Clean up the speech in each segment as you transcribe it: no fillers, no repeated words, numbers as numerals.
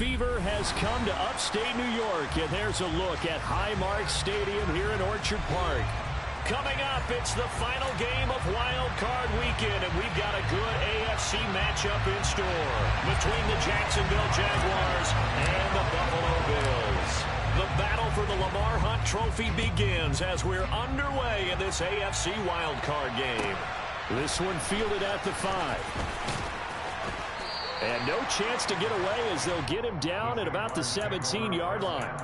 fever has come to upstate New York, and there's a look at Highmark Stadium here in Orchard Park. Coming up, it's the final game of Wild Card Weekend, and we've got a good AFC matchup in store between the Jacksonville Jaguars and the Buffalo Bills. The battle for the Lamar Hunt Trophy begins as we're underway in this AFC Wild Card game. This one fielded at the 5. And no chance to get away as they'll get him down at about the 17-yard line.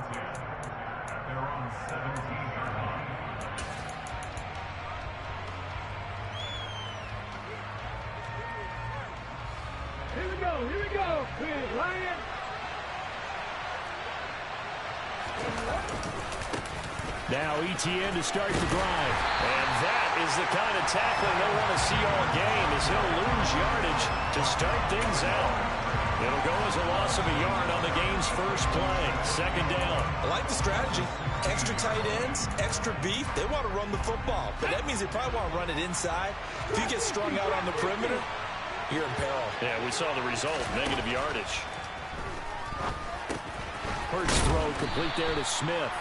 Here we go. Big Lion. Now ETN to start the drive. And that is the kind of tackling they'll want to see all game as he'll lose yardage to start things out. It'll go as a loss of a yard on the game's first play. Second down. I like the strategy. Extra tight ends, extra beef. They want to run the football, but that means they probably want to run it inside. If you get strung out on the perimeter, you're in peril. Yeah, we saw the result, negative yardage. First throw complete there to Smith.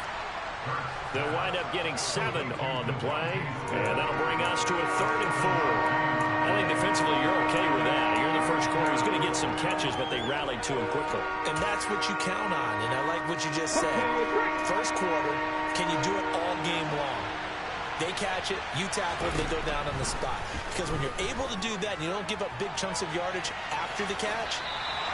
They'll wind up getting 7 on the play, and that'll bring us to a 3rd and 4. I think defensively you're okay with that. You're in the first quarter. He's going to get some catches, but they rallied to him quickly. And that's what you count on, and I like what you just said. First quarter, can you do it all game long? They catch it, you tackle it, they go down on the spot. Because when you're able to do that and you don't give up big chunks of yardage after the catch,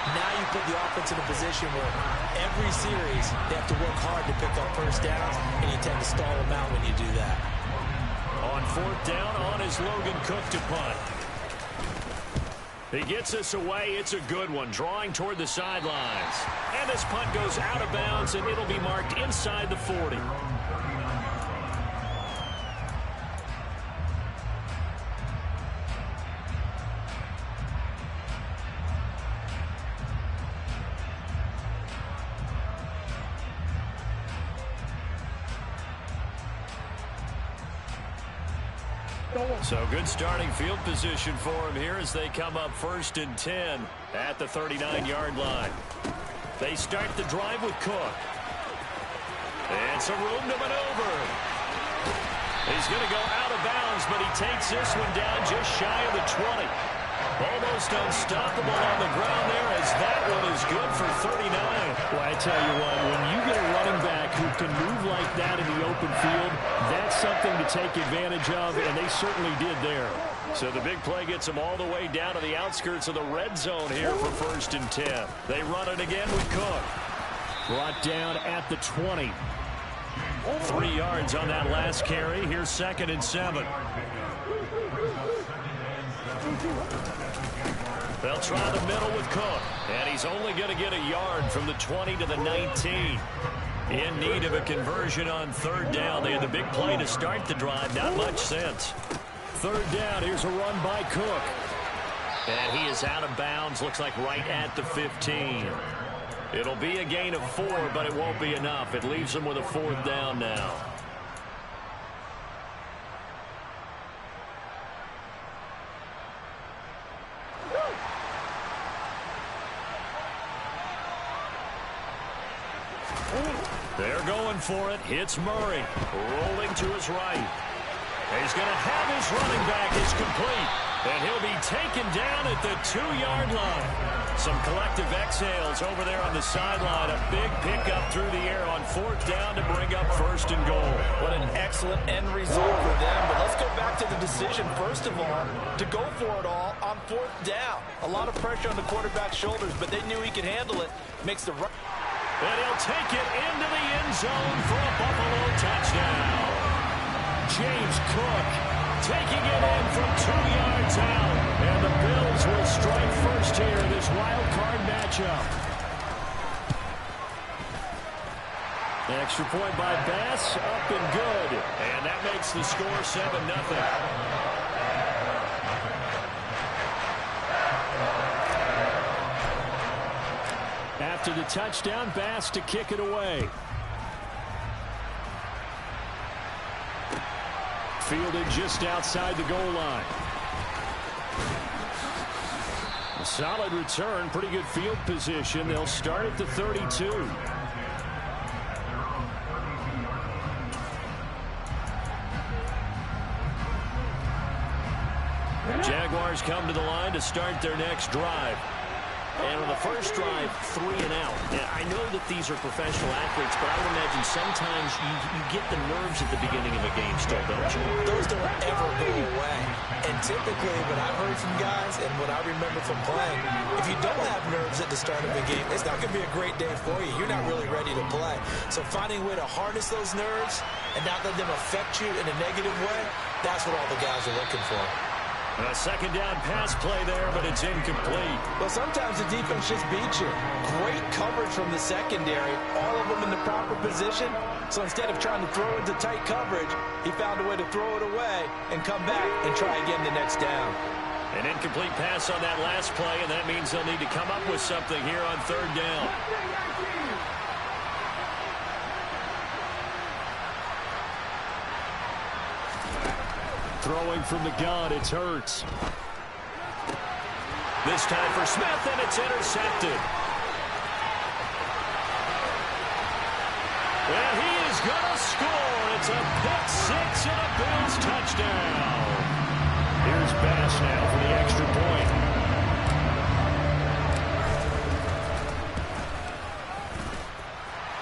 now you put the offense in a position where every series they have to work hard to pick up first downs, and you tend to stall them out when you do that. On 4th down, on is Logan Cook to punt. He gets us away. It's a good one, drawing toward the sidelines. And this punt goes out of bounds, and it'll be marked inside the 40. So good starting field position for him here as they come up 1st and 10 at the 39-yard line. They start the drive with Cook. And some room to maneuver. He's going to go out of bounds, but he takes this one down just shy of the 20. Almost unstoppable on the ground there as that one is good for 39. Well, I tell you what, when you get a running back who can move like that in the open field, that's something to take advantage of, and they certainly did there. So the big play gets them all the way down to the outskirts of the red zone here for 1st and 10. They run it again with Cook. Brought down at the 20. 3 yards on that last carry. Here's 2nd and 7. They'll try the middle with Cook, and he's only going to get a yard from the 20 to the 19. In need of a conversion on 3rd down. They had the big play to start the drive. Not much sense. 3rd down. Here's a run by Cook. And he is out of bounds. Looks like right at the 15. It'll be a gain of 4, but it won't be enough. It leaves them with a 4th down now. They're going for it. Hits Murray. Rolling to his right. He's going to have his running back. Is complete. And he'll be taken down at the 2-yard line. Some collective exhales over there on the sideline. A big pickup through the air on 4th down to bring up 1st and goal. What an excellent end result for them. But let's go back to the decision, first of all, to go for it all on 4th down. A lot of pressure on the quarterback's shoulders, but they knew he could handle it. Makes the right. And he'll take it into the end zone for a Buffalo touchdown. James Cook taking it in from 2 yards out. And the Bills will strike first here in this wild card matchup. Extra point by Bass, up and good. And that makes the score 7-0. After the touchdown, Bass to kick it away. Fielded just outside the goal line. Solid return, pretty good field position. They'll start at the 32. Jaguars come to the line to start their next drive. And on the first drive, 3 and out. And I know that these are professional athletes, but I would imagine sometimes you get the nerves at the beginning of a game still, don't you? Those don't ever go away. And typically, what I've heard from guys and what I remember from playing, if you don't have nerves at the start of a game, it's not going to be a great day for you. You're not really ready to play. So finding a way to harness those nerves and not let them affect you in a negative way, that's what all the guys are looking for. A second down pass play there, but it's incomplete. Well, sometimes the defense just beats you. Great coverage from the secondary, all of them in the proper position. So instead of trying to throw into tight coverage, he found a way to throw it away and come back and try again the next down. An incomplete pass on that last play, and that means they'll need to come up with something here on third down. Throwing from the gun, it's Hurts. This time for Smith, and it's intercepted. And he is going to score. It's a pick six and a Bills touchdown. Here's Bass now for the extra point.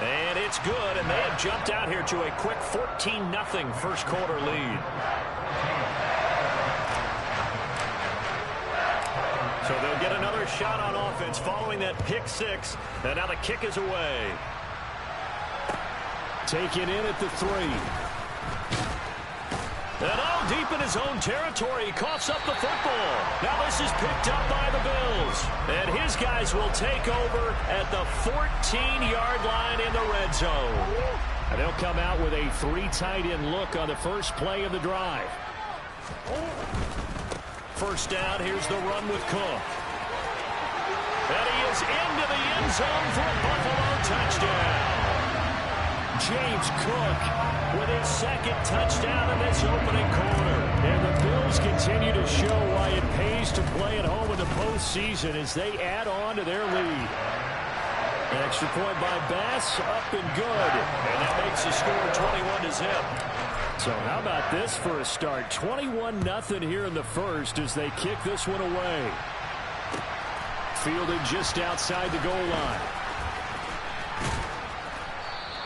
And it's good, and they have jumped out here to a quick 14-0 first quarter lead. So they'll get another shot on offense following that pick six. And now the kick is away. Taken in at the 3. And all deep in his own territory. He coughs up the football. Now this is picked up by the Bills. And his guys will take over at the 14-yard line in the red zone. And they'll come out with a 3 tight end look on the first play of the drive. First down, here's the run with Cook. And he is into the end zone for a Buffalo touchdown. James Cook with his second touchdown in this opening quarter. And the Bills continue to show why it pays to play at home in the postseason as they add on to their lead. An extra point by Bass, up and good. And that makes the score 21-0. So how about this for a start? 21-0 here in the first as they kick this one away. Fielded just outside the goal line.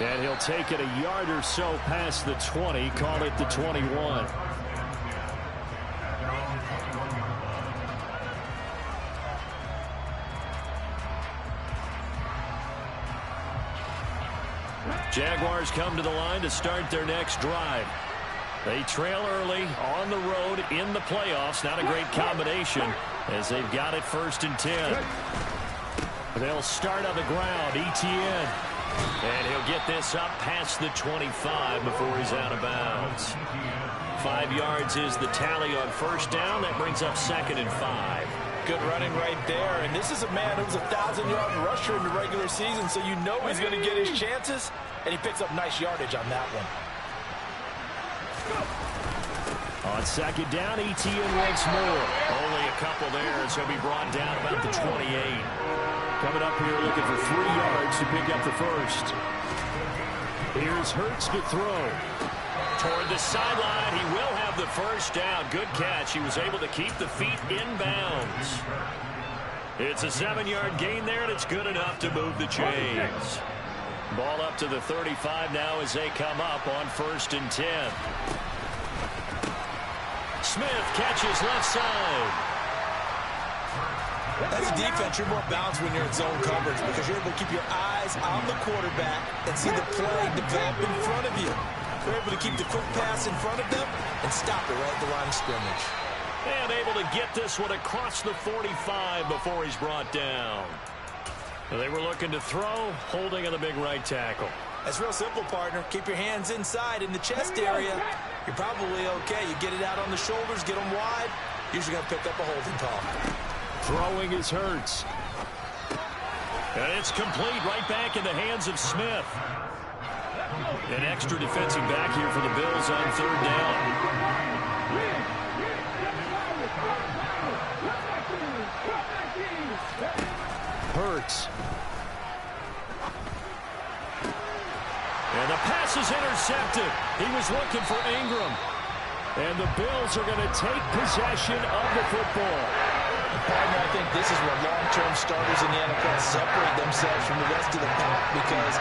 And he'll take it a yard or so past the 20, call it the 21. Jaguars come to the line to start their next drive. They trail early on the road in the playoffs. Not a great combination as they've got it 1st and 10. They'll start on the ground. Etienne. And he'll get this up past the 25 before he's out of bounds. 5 yards is the tally on first down. That brings up 2nd and 5. Good running right there. And this is a man who's a 1,000-yard rusher in the regular season, so you know he's going to get his chances. And he picks up nice yardage on that one. On 2nd down, Etienne once more. Only a couple there as he'll be brought down about the 28. Coming up here looking for 3 yards to pick up the first. Here's Hurts to throw. Toward the sideline, he will have the first down. Good catch. He was able to keep the feet in bounds. It's a 7-yard gain there, and it's good enough to move the chains. Ball up to the 35 now as they come up on 1st and 10. Smith catches left side. As a defense, you're more balanced when you're in zone coverage because you're able to keep your eyes on the quarterback and see the play develop in front of you. You're able to keep the quick pass in front of them and stop it right at the line of scrimmage. And able to get this one across the 45 before he's brought down. They were looking to throw, holding on the big right tackle. That's real simple, partner. Keep your hands inside in the chest area. You're probably okay. You get it out on the shoulders, get them wide. Usually going to pick up a holding call. Throwing is Hurts. And it's complete right back in the hands of Smith. An extra defensive back here for the Bills on 3rd down. Hurts. And the pass is intercepted. He was looking for Ingram. And the Bills are going to take possession of the football. Partner, I think this is where long-term starters in the NFL separate themselves from the rest of the pack, because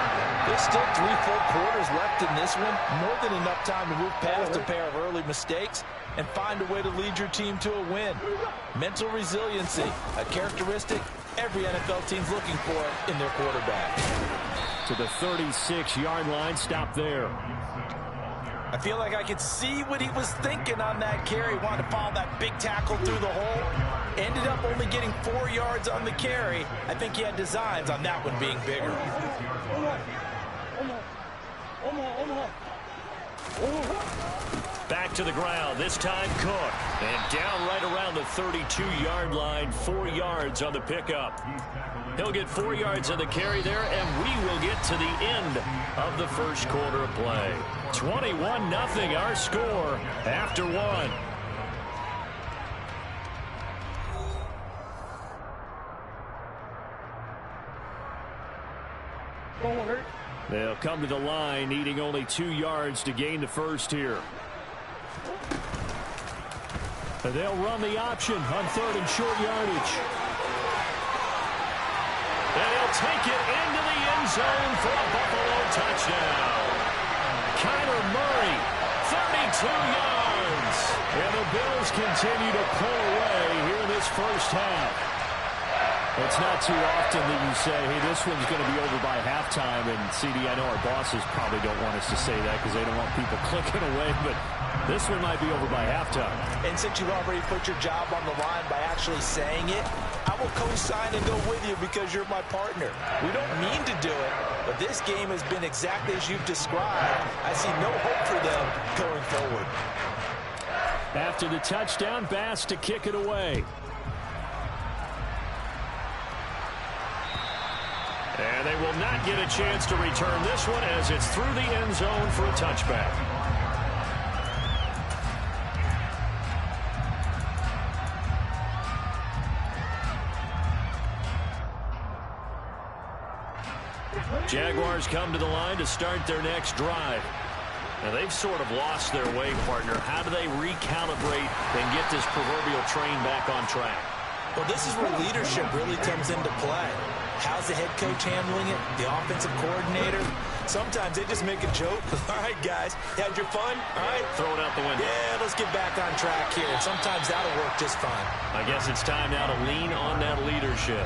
there's still 3 full quarters left in this one. More than enough time to move past a pair of early mistakes and find a way to lead your team to a win. Mental resiliency, a characteristic every NFL team's looking for in their quarterback. To the 36-yard line, stop there. I feel like I could see what he was thinking on that carry. Wanted to follow that big tackle through the hole. Ended up only getting 4 yards on the carry. I think he had designs on that one being bigger. Back to the ground, this time Cook. And down right around the 32-yard line, 4 yards on the pickup. He'll get 4 yards on the carry there, and we will get to the end of the first quarter of play. 21-0 our score after 1. They'll come to the line, needing only 2 yards to gain the first here. And they'll run the option on 3rd and short yardage. And he'll take it into the end zone for a Buffalo touchdown. Kyler Murray, 32 yards. And the Bills continue to pull away here in this first half. It's not too often that you say, hey, this one's going to be over by halftime. And, CD, I know our bosses probably don't want us to say that because they don't want people clicking away. But this one might be over by halftime. And since you've already put your job on the line by actually saying it, I will co-sign and go with you because you're my partner. We don't mean to do it, but this game has been exactly as you've described. I see no hope for them going forward. After the touchdown, Bass to kick it away. And they will not get a chance to return this one as it's through the end zone for a touchback. Jaguars come to the line to start their next drive. Now they've sort of lost their way, partner. How do they recalibrate and get this proverbial train back on track? Well, this is where leadership really comes into play. How's the head coach handling it? The offensive coordinator? Sometimes they just make a joke. All right, guys, you had your fun? All right. Throw it out the window. Yeah, let's get back on track here. And sometimes that'll work just fine. I guess it's time now to lean on that leadership.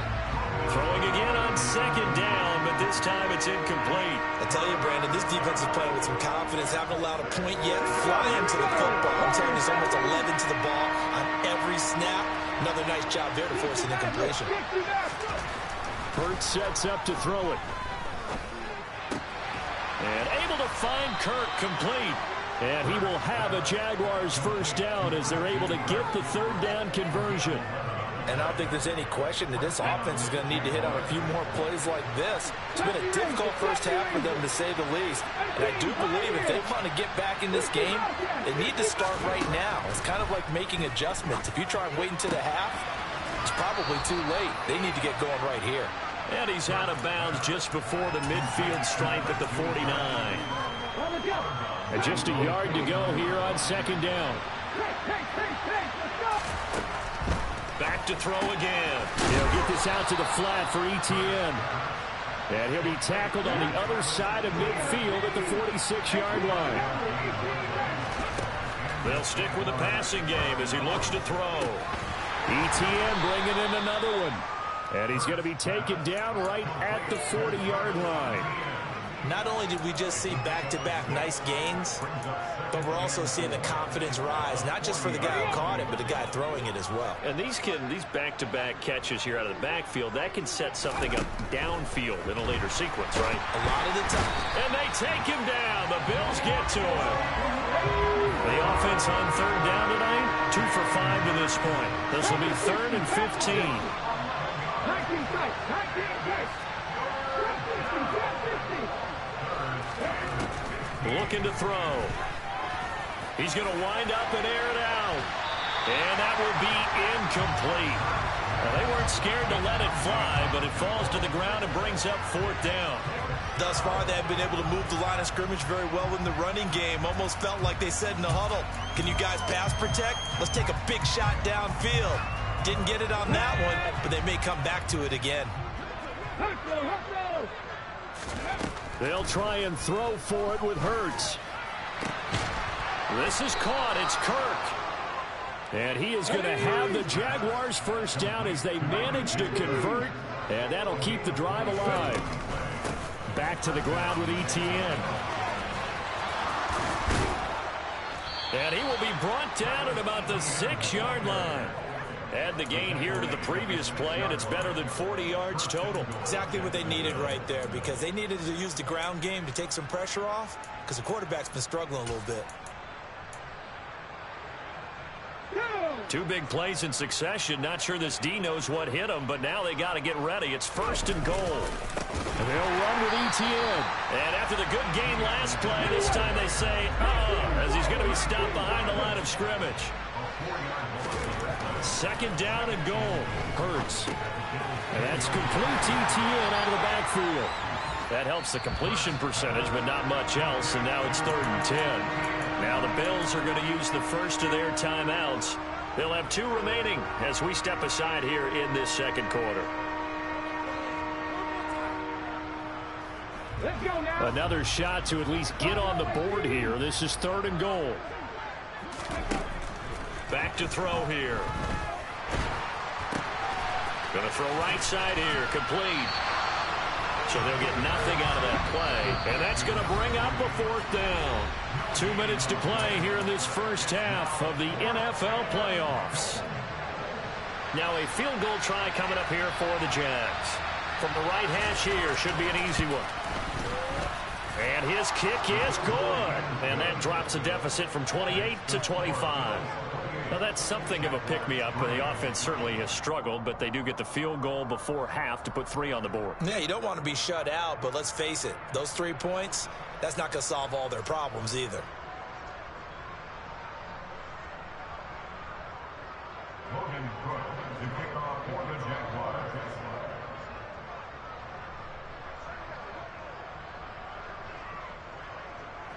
Throwing again on 2nd down, but this time it's incomplete. I tell you, Brandon, this defense is playing with some confidence. Haven't allowed a point yet. Flying to the football. I'm telling you, it's almost 11 to the ball on every snap. Another nice job there to force an incompletion. Hurts sets up to throw it. And able to find Kirk complete. And he will have a Jaguars first down as they're able to get the 3rd down conversion. And I don't think there's any question that this offense is going to need to hit on a few more plays like this. It's been a difficult first half for them, to say the least. And I do believe if they want to get back in this game, they need to start right now. It's kind of like making adjustments. If you try and wait until the half, it's probably too late. They need to get going right here. And he's out of bounds just before the midfield stripe at the 49. And just a yard to go here on 2nd down. Back to throw again. He'll get this out to the flat for Etienne. And he'll be tackled on the other side of midfield at the 46-yard line. They'll stick with the passing game as he looks to throw. Etienne bringing in another one. And he's going to be taken down right at the 40-yard line. Not only did we just see back-to-back nice gains, but we're also seeing the confidence rise, not just for the guy who caught it, but the guy throwing it as well. And these back-to-back catches here out of the backfield, that can set something up downfield in a later sequence, right? A lot of the time. And they take him down. The Bills get to him. The offense on 3rd down tonight, 2 for 5 to this point. This will be 3rd and 15. Looking to throw. He's going to wind up and air it out. And that will be incomplete. Well, they weren't scared to let it fly, but it falls to the ground and brings up 4th down. Thus far, they have been able to move the line of scrimmage very well in the running game. Almost felt like they said in the huddle, can you guys pass protect? Let's take a big shot downfield. Didn't get it on that one, but they may come back to it again. They'll try and throw for it with Hurts. This is caught. It's Kirk. And he is going to have the Jaguars first down as they manage to convert. And that'll keep the drive alive. Back to the ground with Etienne. And he will be brought down at about the 6-yard line. Add the gain here to the previous play, and it's better than 40 yards total. Exactly what they needed right there, because they needed to use the ground game to take some pressure off, because the quarterback's been struggling a little bit. 2 big plays in succession. Not sure this D knows what hit him, but now they got to get ready. It's 1st and goal. And they'll run with Etienne. And after the good gain last play, this time they say, as he's going to be stopped behind the line of scrimmage. 2nd down and goal. Hurts. And that's complete to Etienne out of the backfield. That helps the completion percentage, but not much else, and now it's 3rd and 10. Now the Bills are going to use the first of their timeouts. They'll have 2 remaining as we step aside here in this 2nd quarter. Let's go now. Another shot to at least get on the board here. This is 3rd and goal. Back to throw here. Going to throw right side here. Complete. So they'll get nothing out of that play. And that's going to bring up a 4th down. 2 minutes to play here in this first half of the NFL playoffs. Now a field goal try coming up here for the Jags. From the right hash here, should be an easy one. And his kick is good. And that drops the deficit from 28 to 25. Now that's something of a pick-me-up, but the offense certainly has struggled, but they do get the field goal before half to put 3 on the board. Yeah, you don't want to be shut out, but let's face it, those 3 points, that's not going to solve all their problems either.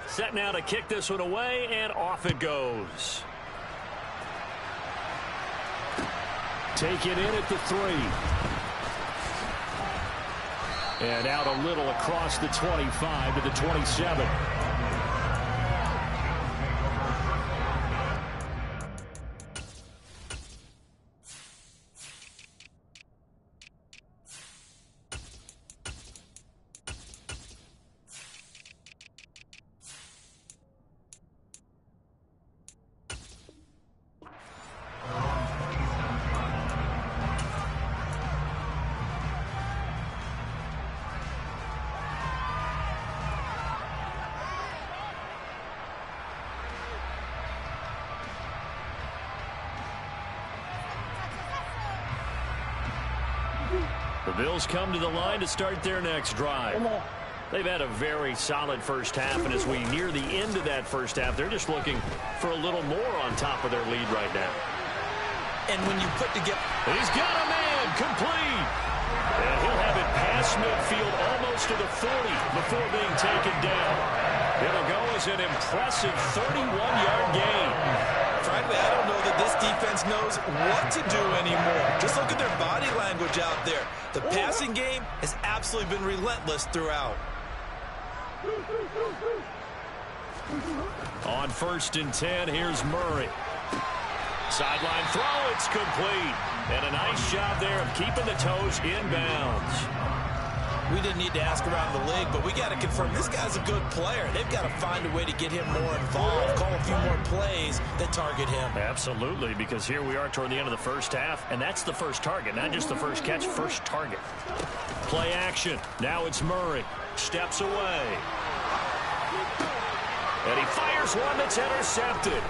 Set now to kick this one away, and off it goes. Taken in at the 3. And out a little across the 25 to the 27. The Bills come to the line to start their next drive. They've had a very solid first half, and as we near the end of that first half, they're just looking for a little more on top of their lead right now. And when you put together... He's got a man, complete. And he'll have it past midfield almost to the 40 before being taken down. It'll go as an impressive 31-yard gain. Frankly, I don't know that this defense knows what to do anymore. Just look at their body language out there. The passing game has absolutely been relentless throughout. On 1st and 10, here's Murray. Sideline throw, it's complete. And a nice job there of keeping the toes inbounds. We didn't need to ask around the league, but we got to confirm this guy's a good player. They've got to find a way to get him more involved, call a few more plays that target him. Absolutely, because here we are toward the end of the first half, and that's the first target, not just the first catch, first target. Play action. Now it's Murray. Steps away. And he fires one that's intercepted.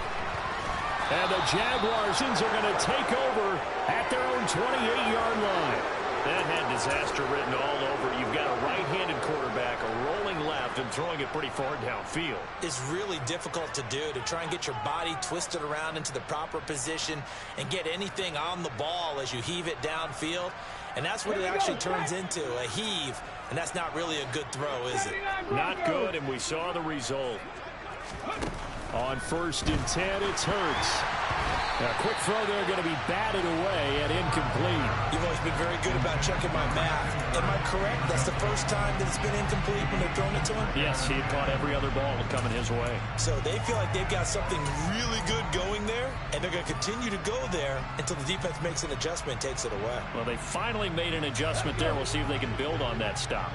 And the Jaguars are going to take over at their own 28-yard line. That had disaster written all over it. You've got a right-handed quarterback, a rolling left, and throwing it pretty far downfield. It's really difficult to do, to try and get your body twisted around into the proper position and get anything on the ball as you heave it downfield. And that's what it actually turns into, a heave. And that's not really a good throw, is it? Not good, and we saw the result. On 1st and 10, it's Hurts. A quick throw there, going to be batted away and incomplete. You've always been very good about checking my math. Am I correct? That's the first time that it's been incomplete when they've thrown it to him? Yes, he had caught every other ball coming his way. So they feel like they've got something really good going there, and they're going to continue to go there until the defense makes an adjustment and takes it away. Well, they finally made an adjustment there. We'll see if they can build on that stop.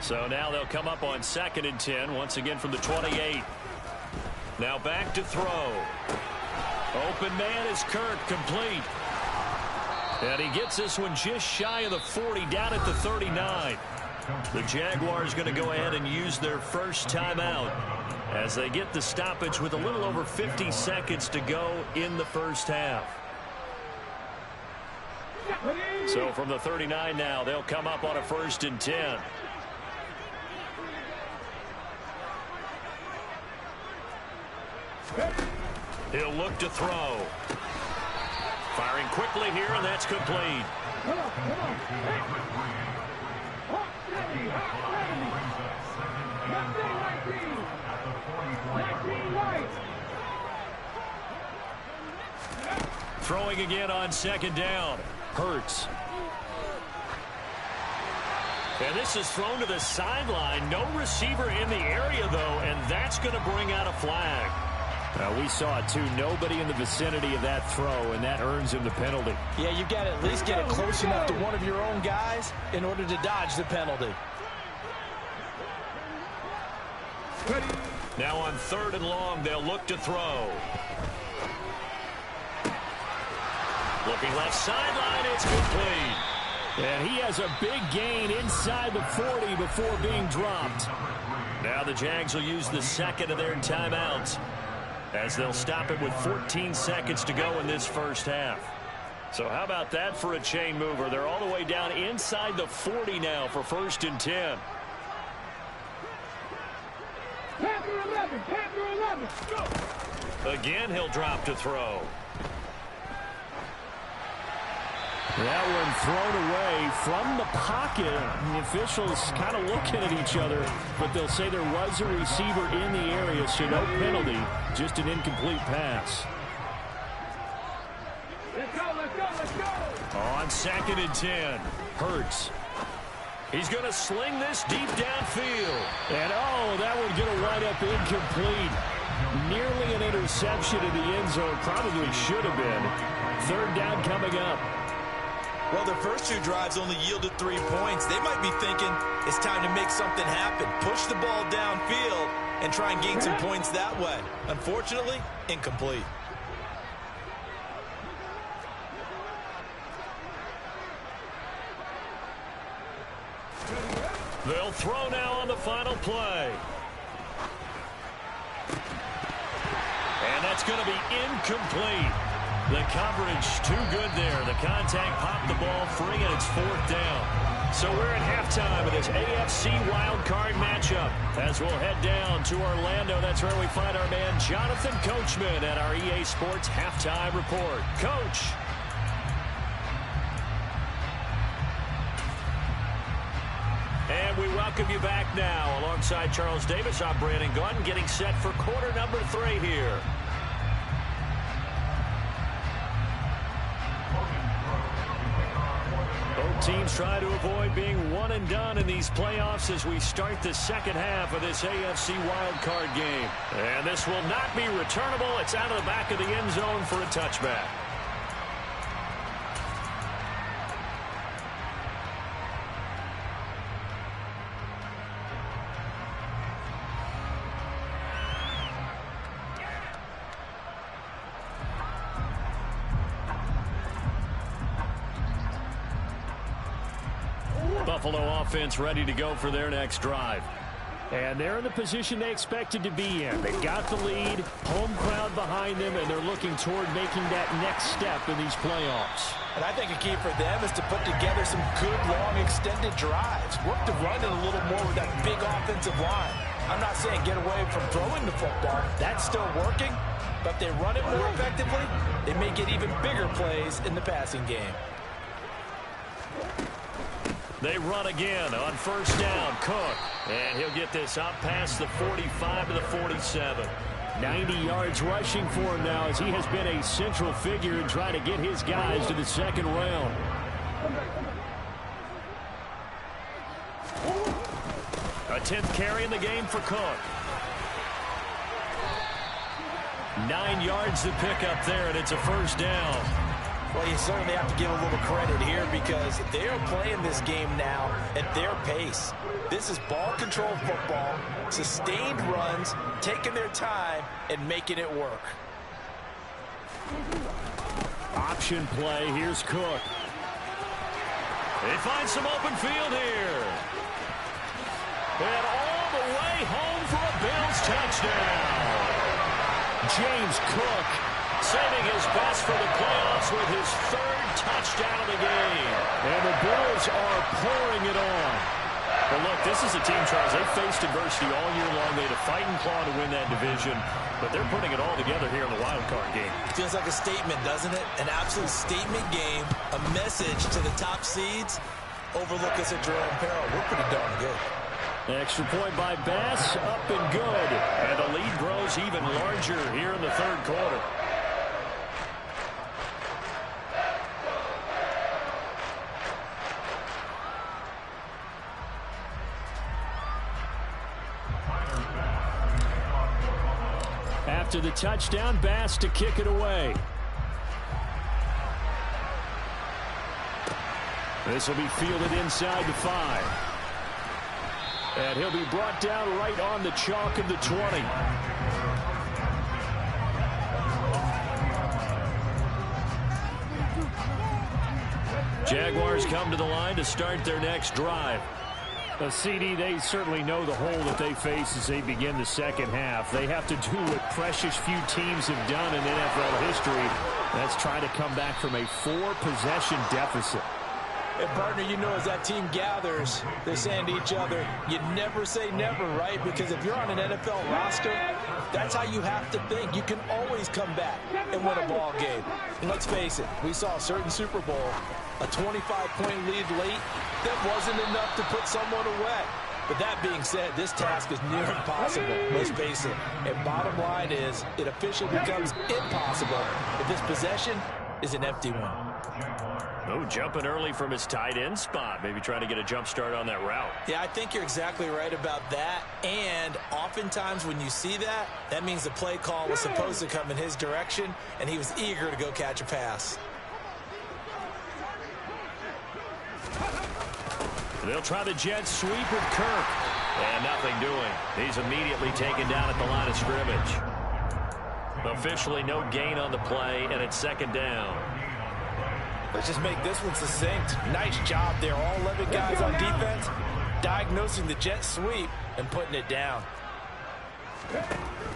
So now they'll come up on 2nd and 10, once again from the 28. Now back to throw. Open man is Kirk, complete. And he gets this one just shy of the 40, down at the 39. The Jaguars going to go ahead and use their first timeout as they get the stoppage with a little over 50 seconds to go in the first half. So from the 39 now, they'll come up on a 1st and 10. He'll look to throw. Firing quickly here, and that's complete. Throwing again on 2nd down. Hurts. And this is thrown to the sideline. No receiver in the area, though, and that's going to bring out a flag. We saw it, too. Nobody in the vicinity of that throw, and that earns him the penalty. Yeah, you've got to at least get it close enough to one of your own guys in order to dodge the penalty. Now on 3rd and long, they'll look to throw. Looking left sideline, it's complete. And he has a big gain inside the 40 before being dropped. Now the Jags will use the 2nd of their timeouts, as they'll stop it with 14 seconds to go in this first half. So how about that for a chain mover? They're all the way down inside the 40 now for 1st and 10. Panther 11, Panther 11, go! Again, he'll drop to throw. That one thrown away from the pocket. The officials kind of looking at each other, but they'll say there was a receiver in the area, so no penalty, just an incomplete pass. Let's go, let's go, let's go! On 2nd and 10, Hurts. He's going to sling this deep downfield. And, oh, that one going to wind up incomplete. Nearly an interception in the end zone. Probably should have been. 3rd down coming up. Well, their first 2 drives only yielded 3 points. They might be thinking it's time to make something happen. Push the ball downfield and try and gain some points that way. Unfortunately, incomplete. They'll throw now on the final play. And that's going to be incomplete. The coverage too good there. The contact popped the ball free, and it's 4th down. So we're at halftime of this AFC wildcard matchup. As we'll head down to Orlando, that's where we find our man Jonathan Coachman at our EA Sports Halftime Report. Coach. And we welcome you back now. Alongside Charles Davis, I'm Brandon Gunn, getting set for quarter number 3 here. Both teams try to avoid being one and done in these playoffs as we start the second half of this AFC wildcard game. And this will not be returnable. It's out of the back of the end zone for a touchback. Buffalo offense ready to go for their next drive. And they're in the position they expected to be in. They've got the lead, home crowd behind them, and they're looking toward making that next step in these playoffs. And I think a key for them is to put together some good, long, extended drives. Work the run in a little more with that big offensive line. I'm not saying get away from throwing the football. That's still working. But if they run it more effectively, they may get even bigger plays in the passing game. They run again on first down. Cook. And he'll get this out past the 45 to the 47. 90 yards rushing for him now as he has been a central figure in trying to get his guys to the second round. A 10th carry in the game for Cook. 9 yards to pick up there, and it's a first down. Well, you certainly have to give a little credit here because they are playing this game now at their pace. This is ball control football, sustained runs, taking their time, and making it work. Option play. Here's Cook. They find some open field here. And all the way home for a Bills touchdown. James Cook saving his best for the playoffs with his third touchdown of the game. And the Bills are pouring it on. But look, this is a team, Charles, they faced adversity all year long. They had to fight and claw to win that division. But they're putting it all together here in the wild card game. Feels like a statement, doesn't it? An absolute statement game. A message to the top seeds. Overlook us at Jerome Peril. We're pretty darn good. Extra point by Bass, up and good. And the lead grows even larger here in the third quarter. After the touchdown, Bass to kick it away. This will be fielded inside the 5. And he'll be brought down right on the chalk of the 20. Jaguars come to the line to start their next drive. A CD, they certainly know the hole that they face as they begin the second half. They have to do what precious few teams have done in NFL history. That's try to come back from a 4-possession deficit. And, partner, you know, as that team gathers, they're saying to each other, you never say never, right? Because if you're on an NFL roster, that's how you have to think. You can always come back and win a ball game. And let's face it, we saw a certain Super Bowl, a 25-point lead late, that wasn't enough to put someone away. But that being said, this task is near impossible, let's face it. And bottom line is, it officially becomes impossible if this possession is an empty one. Oh, jumping early from his tight end spot. Maybe trying to get a jump start on that route. Yeah, I think you're exactly right about that. And oftentimes when you see that, that means the play call was supposed to come in his direction, and he was eager to go catch a pass. They'll try the jet sweep with Kirk. And nothing doing. He's immediately taken down at the line of scrimmage. Officially no gain on the play, and it's second down. Let's just make this one succinct. Nice job there. All 11 guys on defense diagnosing the jet sweep and putting it down.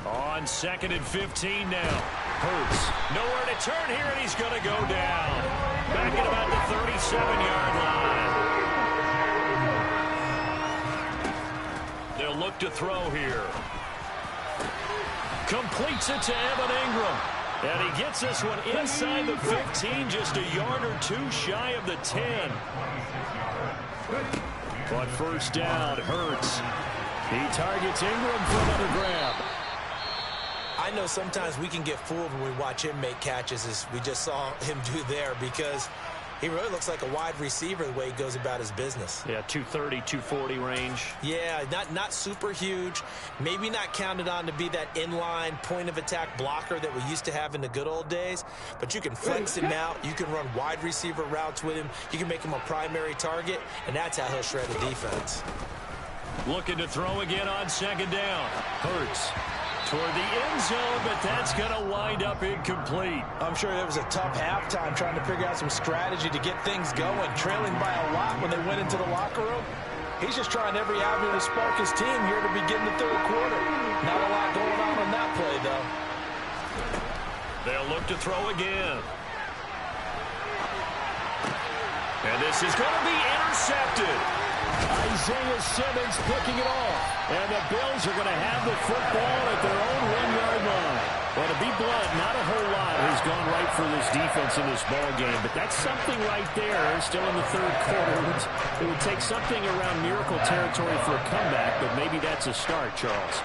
On 2nd and 15 now. Hurts. Nowhere to turn here, and he's going to go down. Back at about the 37-yard line. They'll look to throw here. Completes it to Evan Ingram. And he gets this one inside the 15, just a yard or two shy of the 10. But first down, Hurts. He targets Ingram for another grab. I know sometimes we can get fooled when we watch him make catches, as we just saw him do there, because he really looks like a wide receiver the way he goes about his business. Yeah, 230, 240 range. Yeah, not super huge. Maybe not counted on to be that inline point-of-attack blocker that we used to have in the good old days. But you can flex him out. You can run wide receiver routes with him. You can make him a primary target, and that's how he'll shred the defense. Looking to throw again on second down. Hurts toward the end zone, but that's going to wind up incomplete. I'm sure there was a tough halftime trying to figure out some strategy to get things going, trailing by a lot when they went into the locker room. He's just trying every avenue to spark his team here to begin the third quarter. Not a lot going on that play, though. They'll look to throw again. And this is going to be intercepted. Isaiah Simmons picking it off. And the Bills are going to have the football at their own 1-yard line. Well, to be blunt, not a whole lot has gone right for this defense in this ball game, but that's something right there. Still in the third quarter. It would take something around miracle territory for a comeback, but maybe that's a start, Charles.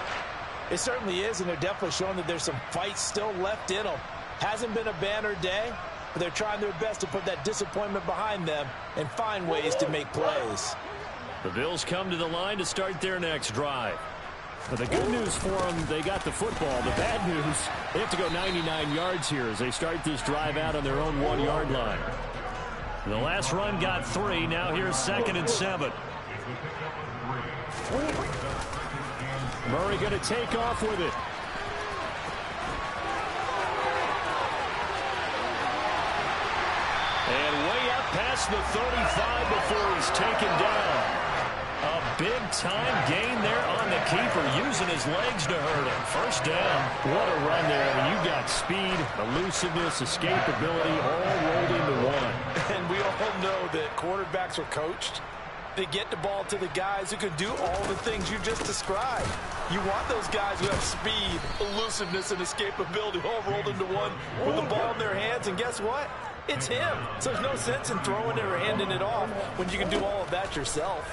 It certainly is, and they're definitely showing that there's some fight still left in them. Hasn't been a banner day, but they're trying their best to put that disappointment behind them and find ways to make plays. The Bills come to the line to start their next drive. But the good news for them, they got the football. The bad news, they have to go 99 yards here as they start this drive out on their own 1-yard line. The last run got 3. Now here's 2nd and 7. Murray going to take off with it. And way up past the 35 before he's taken down. A big-time gain there on the keeper, using his legs to hurt him. First down. What a run there when you got speed, elusiveness, escapability, all rolled into one. And we all know that quarterbacks are coached. They get the ball to the guys who can do all the things you just described. You want those guys who have speed, elusiveness, and escapability all rolled into one with the ball in their hands. And guess what? It's him. So there's no sense in throwing it or handing it off when you can do all of that yourself.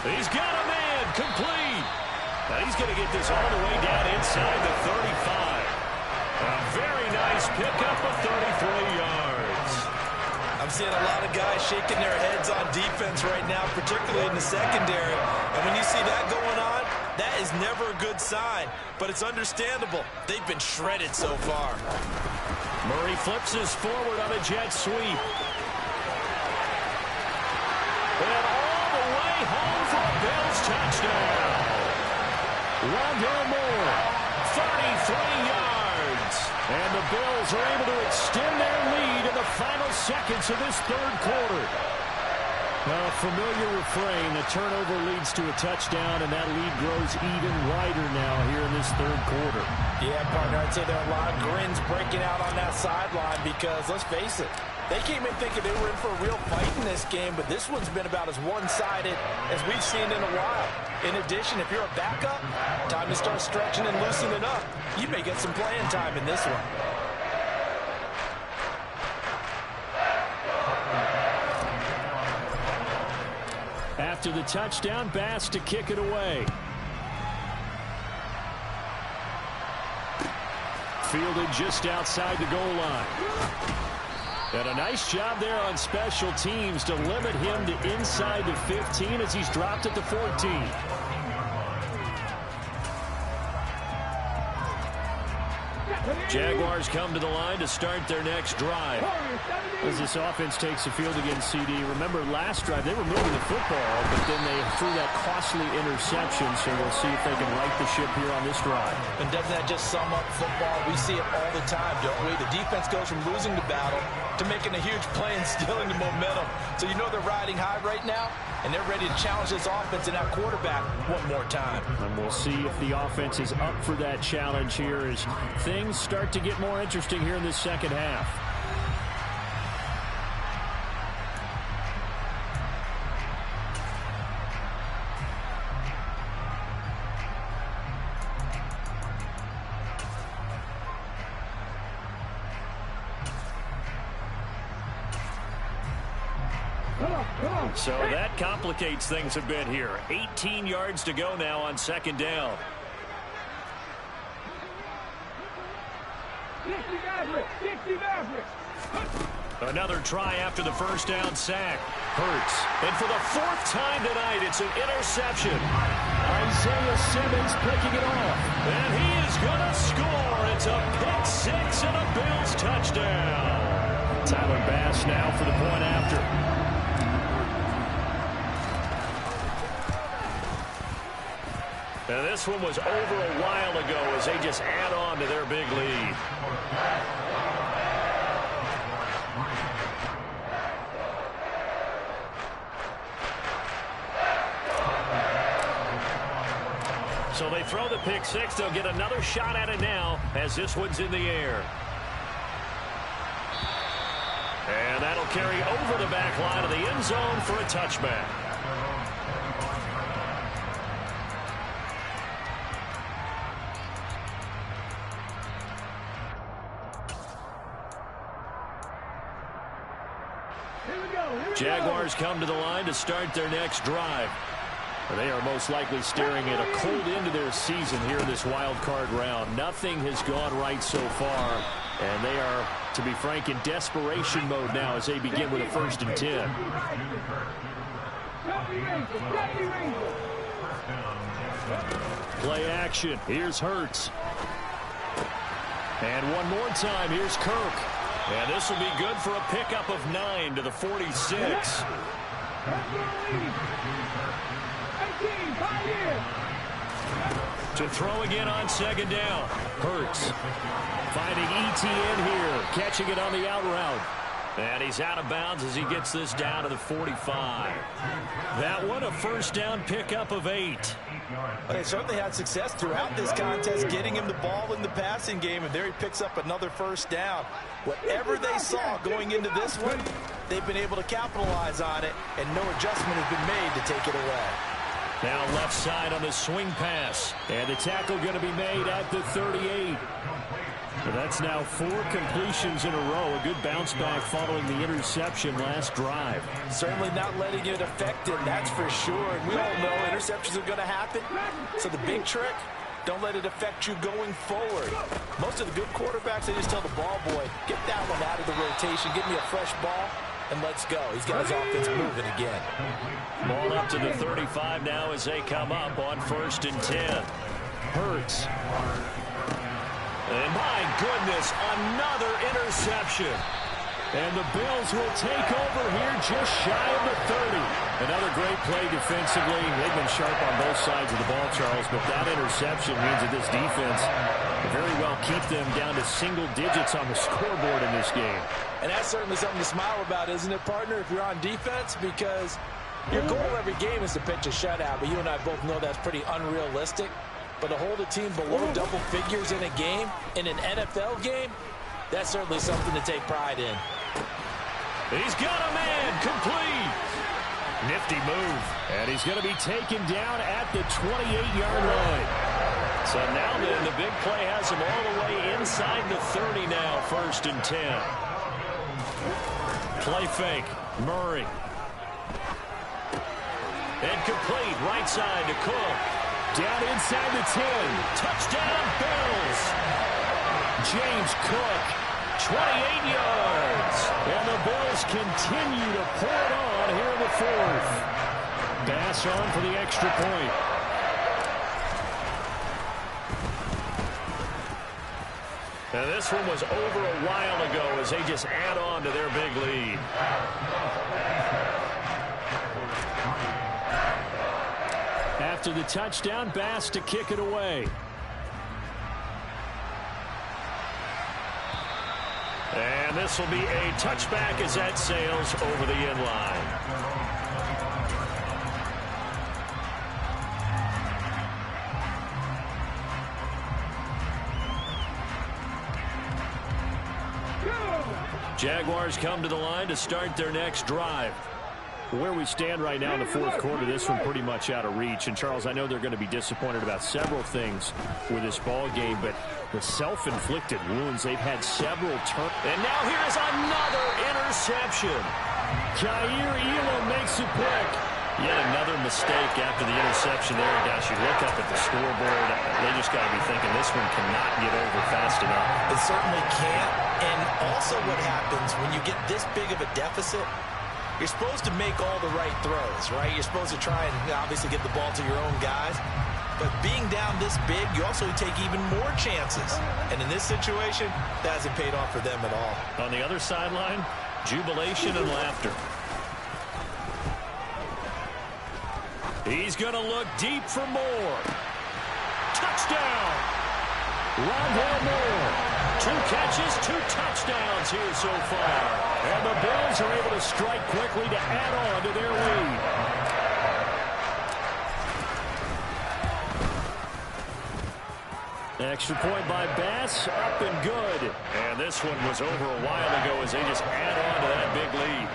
He's got a man complete. Now he's going to get this all the way down inside the 35. A very nice pickup of 33 yards. I'm seeing a lot of guys shaking their heads on defense right now, particularly in the secondary. And when you see that going on, that is never a good sign. But it's understandable. They've been shredded so far. Murray flips his forward on a jet sweep. And all the way home for a Bills touchdown. Rondell Moore, 33 yards. And the Bills are able to extend their lead in the final seconds of this third quarter. A familiar refrain. The turnover leads to a touchdown, and that lead grows even wider now here in this third quarter. Yeah, partner, I'd say there are a lot of grins breaking out on that sideline because, let's face it, they came in thinking they were in for a real fight in this game, but this one's been about as one-sided as we've seen in a while. In addition, if you're a backup, time to start stretching and loosening up. You may get some playing time in this one. After the touchdown, Bass to kick it away. Fielded just outside the goal line. And a nice job there on special teams to limit him to inside the 15 as he's dropped at the 14. Jaguars come to the line to start their next drive. As this offense takes the field against CD. Remember, last drive, they were moving the football, but then they threw that costly interception, so we'll see if they can right the ship here on this drive. And doesn't that just sum up football? We see it all the time, don't we? The defense goes from losing the battle to making a huge play and stealing the momentum. So you know they're riding high right now, and they're ready to challenge this offense and that quarterback one more time. And we'll see if the offense is up for that challenge here as things start to get more interesting here in this second half. So that complicates things a bit here. 18 yards to go now on second down. Another try after the first down sack. Hurts. And for the fourth time tonight, it's an interception. Isaiah Simmons picking it off. And he is going to score. It's a pick six and a Bills touchdown. Tyler Bass now for the point after. And this one was over a while ago as they just add on to their big lead. So they throw the pick six. They'll get another shot at it now as this one's in the air. And that'll carry over the back line of the end zone for a touchback. Jaguars come to the line to start their next drive. They are most likely staring at a cold end to their season here in this wild card round. Nothing has gone right so far, and they are, to be frank, in desperation mode now as they begin with a 1st and 10. Play action. Here's Hurts. And one more time, here's Kirk. And this will be good for a pickup of 9 to the 46. To throw again on 2nd down. Hurts finding ETN here, catching it on the out route. And he's out of bounds as he gets this down to the 45. That one a 1st down pickup of 8. They certainly had success throughout this contest, getting him the ball in the passing game, and there he picks up another 1st down. Whatever they saw going into this one, they've been able to capitalize on it, and no adjustment has been made to take it away. Now left side on the swing pass, and the tackle going to be made at the 38. Well, that's now 4 completions in a row. A good bounce back following the interception last drive. Certainly not letting it affect him, that's for sure. And we all know interceptions are going to happen. So the big trick, don't let it affect you going forward. Most of the good quarterbacks, they just tell the ball boy, get that one out of the rotation, give me a fresh ball, and let's go. He's got his offense moving again. Ball up to the 35 now as they come up on 1st and 10. Hurts. And my goodness, another interception. And the Bills will take over here just shy of the 30. Another great play defensively. They've been sharp on both sides of the ball, Charles, but that interception means that this defense will very well keep them down to single digits on the scoreboard in this game. And that's certainly something to smile about, isn't it, partner, if you're on defense? Because your goal every game is to pitch a shutout, but you and I both know that's pretty unrealistic. But to hold a team below double figures in a game, in an NFL game, that's certainly something to take pride in. He's got a man, complete. Nifty move. And he's going to be taken down at the 28-yard line. So now then, the big play has him all the way inside the 30 now, 1st and 10. Play fake, Murray. And complete, right side to Cook. Down inside the 10. Touchdown, Bills. James Cook, 28 yards. And the Bills continue to pour it on here in the 4th. Bass on for the extra point. And this one was over a while ago as they just add on to their big lead. After the touchdown, Bass to kick it away. And this will be a touchback as that sails over the end line. Jaguars come to the line to start their next drive. Where we stand right now in the 4th quarter, this one pretty much out of reach. And, Charles, I know they're going to be disappointed about several things with this ball game, but the self-inflicted wounds, they've had several turns. And now here is another interception. Jair Elam makes it quick. Yet another mistake after the interception there. Gosh, you look up at the scoreboard, they just got to be thinking this one cannot get over fast enough. It certainly can't. And also what happens when you get this big of a deficit, you're supposed to make all the right throws, right? You're supposed to try and obviously get the ball to your own guys. But being down this big, you also take even more chances. And in this situation, that hasn't paid off for them at all. On the other sideline, jubilation and laughter. He's going to look deep for more. Touchdown! Rondale Moore. 2 catches, 2 touchdowns here so far. And the Bills are able to strike quickly to add on to their lead. Extra point by Bass, up and good. And this one was over a while ago as they just add on to that big lead.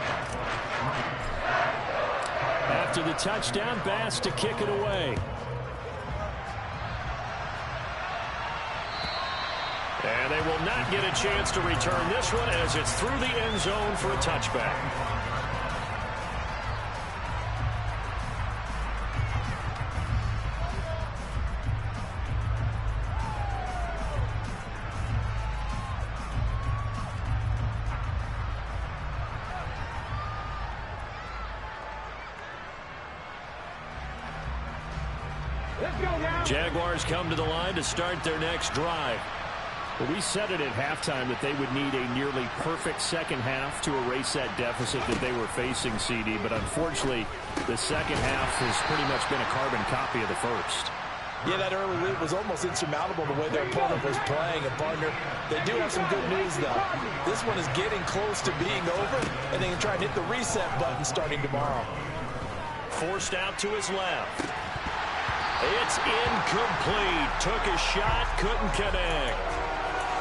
After the touchdown, Bass to kick it away. And they will not get a chance to return this one as it's through the end zone for a touchback. Jaguars come to the line to start their next drive. Well, we said it at halftime that they would need a nearly perfect second half to erase that deficit that they were facing, CD. But unfortunately, the second half has pretty much been a carbon copy of the first. Yeah, that early lead was almost insurmountable the way their opponent was playing. And, partner, they do have some good news, though. This one is getting close to being over, and they can try and hit the reset button starting tomorrow. Forced out to his left. It's incomplete. Took a shot, couldn't connect.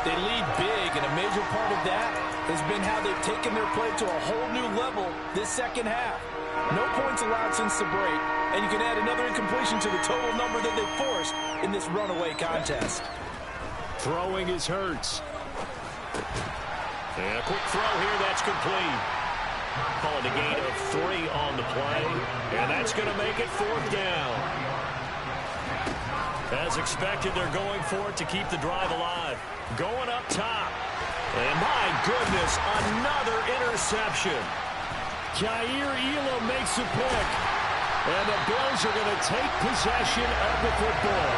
They lead big, and a major part of that has been how they've taken their play to a whole new level this second half. No points allowed since the break, and you can add another incompletion to the total number that they forced in this runaway contest. Throwing is Hurts. And a quick throw here, that's complete. Calling a gain of 3 on the play, and that's going to make it 4th down. As expected, they're going for it to keep the drive alive. Going up top. And my goodness, another interception. Jair Elam makes a pick. And the Bills are going to take possession of the football.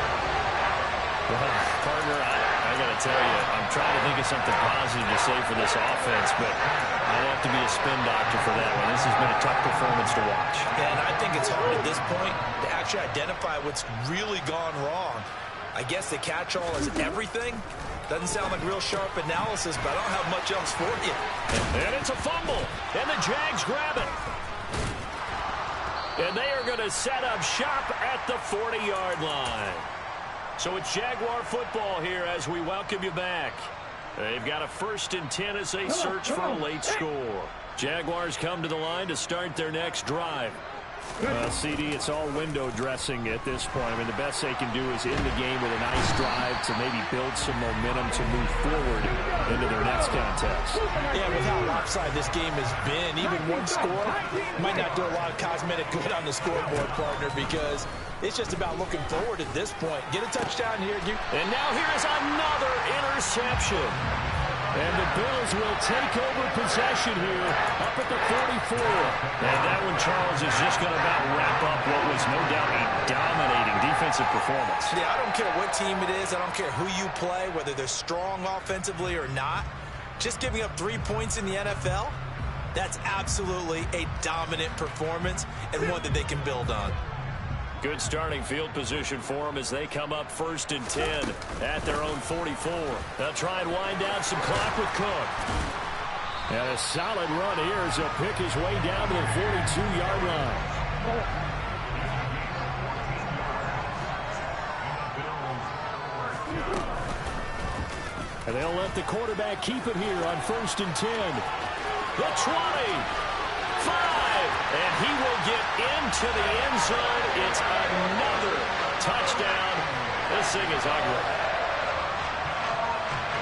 Well, partner, I got to tell you, I'm trying to think of something positive to say for this offense, but I'd have to be a spin doctor for that one. This has been a tough performance to watch. And I think it's hard at this point to actually identify what's really gone wrong. I guess the catch-all is everything. Doesn't sound like real sharp analysis, but I don't have much else for you. And it's a fumble, and the Jags grab it. And they are going to set up shop at the 40-yard line. So it's Jaguar football here as we welcome you back. They've got a 1st and 10 as they search for a late score. Jaguars come to the line to start their next drive. CD, it's all window dressing at this point. I mean, the best they can do is end the game with a nice drive to maybe build some momentum to move forward into their next contest. Yeah, with how lopsided this game has been, even one score might not do a lot of cosmetic good on the scoreboard, partner, because it's just about looking forward at this point. Get a touchdown here. And now here's another interception. And the Bills will take over possession here up at the 44. And that one, Charles, is just going to about wrap up what was no doubt a dominating defensive performance. Yeah, I don't care what team it is. I don't care who you play, whether they're strong offensively or not. Just giving up 3 points in the NFL, that's absolutely a dominant performance and one that they can build on. Good starting field position for them as they come up 1st and 10 at their own 44. They'll try and wind down some clock with Cook. And a solid run here as he'll pick his way down to the 42-yard line. And they'll let the quarterback keep it here on 1st and 10. The 20. 5. And he will get into the end zone. It's another touchdown. This thing is ugly.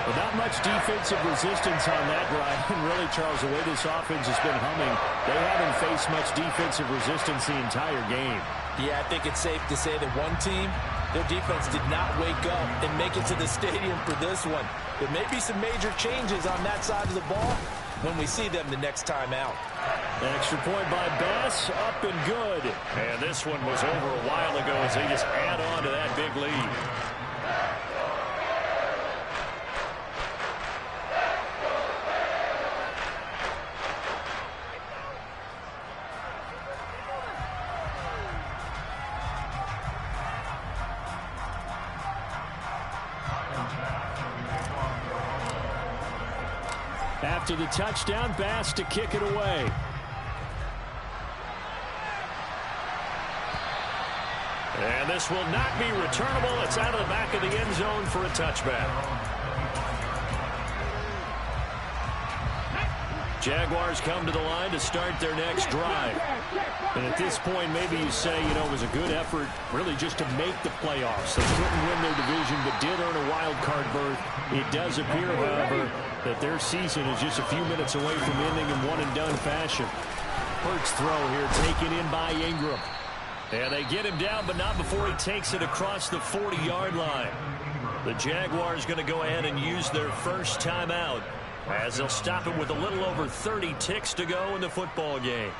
Well, not much defensive resistance on that drive. And really, Charles, the way this offense has been humming, they haven't faced much defensive resistance the entire game. Yeah, I think it's safe to say that one team, their defense did not wake up and make it to the stadium for this one. There may be some major changes on that side of the ball when we see them the next time out. Extra point by Bass, up and good. And this one was over a while ago as they just add on to that big lead. After the touchdown, Bass to kick it away. And this will not be returnable. It's out of the back of the end zone for a touchback. Jaguars come to the line to start their next drive. And at this point, maybe you say, you know, it was a good effort really just to make the playoffs. They couldn't win their division but did earn a wild card berth. It does appear, however, that their season is just a few minutes away from ending in one-and-done fashion. Hurts throw here taken in by Ingram. And they get him down, but not before he takes it across the 40-yard line. The Jaguars going to go ahead and use their first timeout, as they'll stop it with a little over 30 ticks to go in the football game.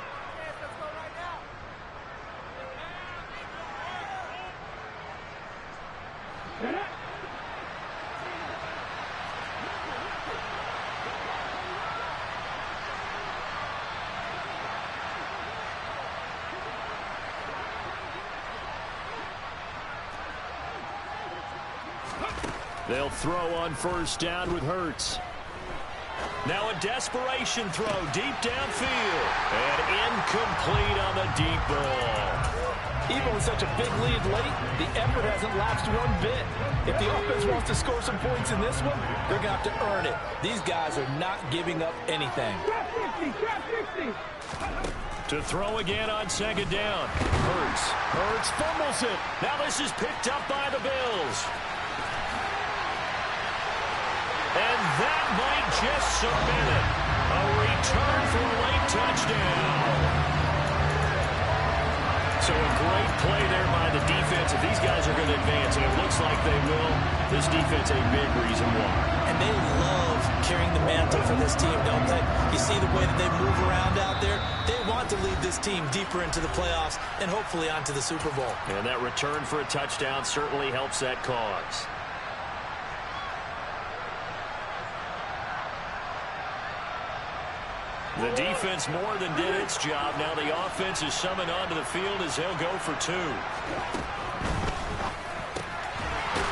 They'll throw on first down with Hurts. Now a desperation throw deep downfield. And incomplete on the deep ball. Even with such a big lead late, the effort hasn't lapsed one bit. If the offense wants to score some points in this one, they're going to have to earn it. These guys are not giving up anything. To throw again on second down. Hurts fumbles it. Now this is picked up by the Bills. And that might just submit it. A return for a late touchdown. So a great play there by the defense. If these guys are going to advance, and it looks like they will, this defense a big reason why. And they love carrying the mantle for this team, don't they? You see the way that they move around out there? They want to lead this team deeper into the playoffs and hopefully onto the Super Bowl. And that return for a touchdown certainly helps that cause. The defense more than did its job. Now the offense is summoned onto the field as they'll go for two.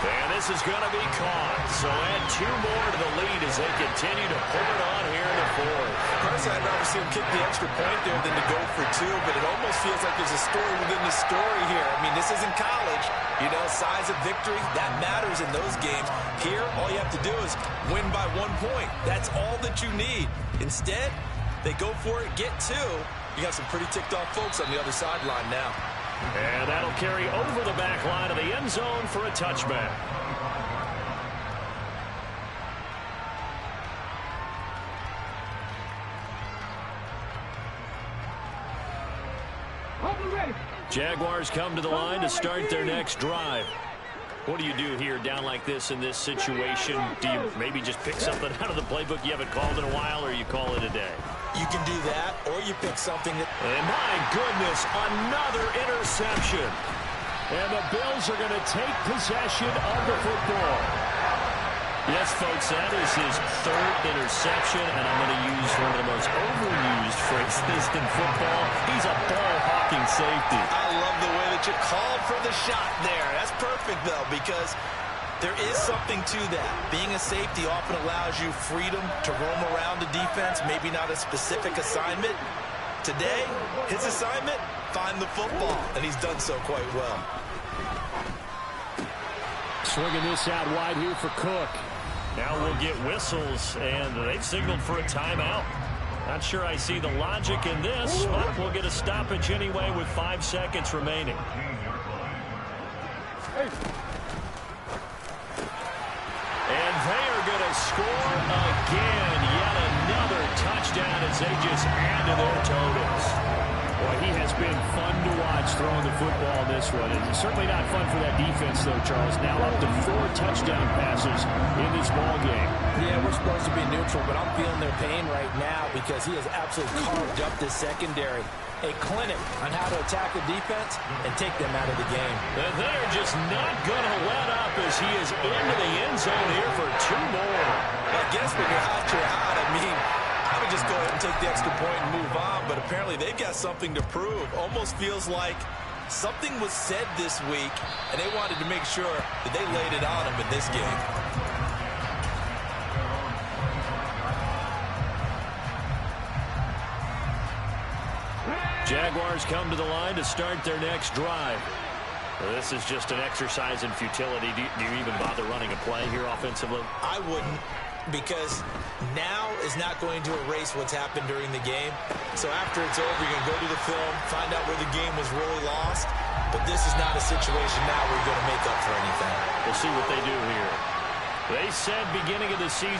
And this is going to be caught. So add two more to the lead as they continue to pull it on here in the fourth. Personally, I'd rather see him kick the extra point there than to go for two, but it almost feels like there's a story within the story here. I mean, this isn't college. You know, size of victory, that matters in those games. Here, all you have to do is win by 1 point. That's all that you need. Instead, they go for it, get two. You got some pretty ticked off folks on the other sideline now. And that'll carry over the back line of the end zone for a touchback. Jaguars come to the line to start their next drive. What do you do here down like this in this situation? Do you maybe just pick something out of the playbook you haven't called in a while, or you call it a day? You can do that, or you pick something that... And my goodness, another interception. And the Bills are going to take possession of the football. Yes, folks, that is his third interception, and I'm going to use one of the most overused phrases in football. He's a ball-hawking safety. I love the way that you called for the shot there. That's perfect, though, because there is something to that. Being a safety often allows you freedom to roam around the defense, maybe not a specific assignment. Today, his assignment, find the football, and he's done so quite well. Swinging this out wide here for Cook. Now we'll get whistles, and they've signaled for a timeout. Not sure I see the logic in this, but we'll get a stoppage anyway with 5 seconds remaining. And they are going to score again. Yet another touchdown as they just add to their totals. Boy, he has been fun to watch throwing the football this one. And certainly not fun for that defense, though, Charles. Now up to 4 touchdown passes in this ball game. Yeah, we're supposed to be neutral, but I'm feeling their pain right now because he has absolutely carved up this secondary. A clinic on how to attack the defense and take them out of the game. And they're just not going to let up as he is into the end zone here for 2 more. I guess when you're hot, you're hot. I mean, I would just go ahead and take the extra point and move on, but apparently they've got something to prove. Almost feels like something was said this week, and they wanted to make sure that they laid it on them in this game. Jaguars come to the line to start their next drive. This is just an exercise in futility. Do you even bother running a play here offensively? I wouldn't, because now is not going to erase what's happened during the game. So after it's over, you're going to go to the film, find out where the game was really lost. But this is not a situation now where you're going to make up for anything. We'll see what they do here. They said beginning of the season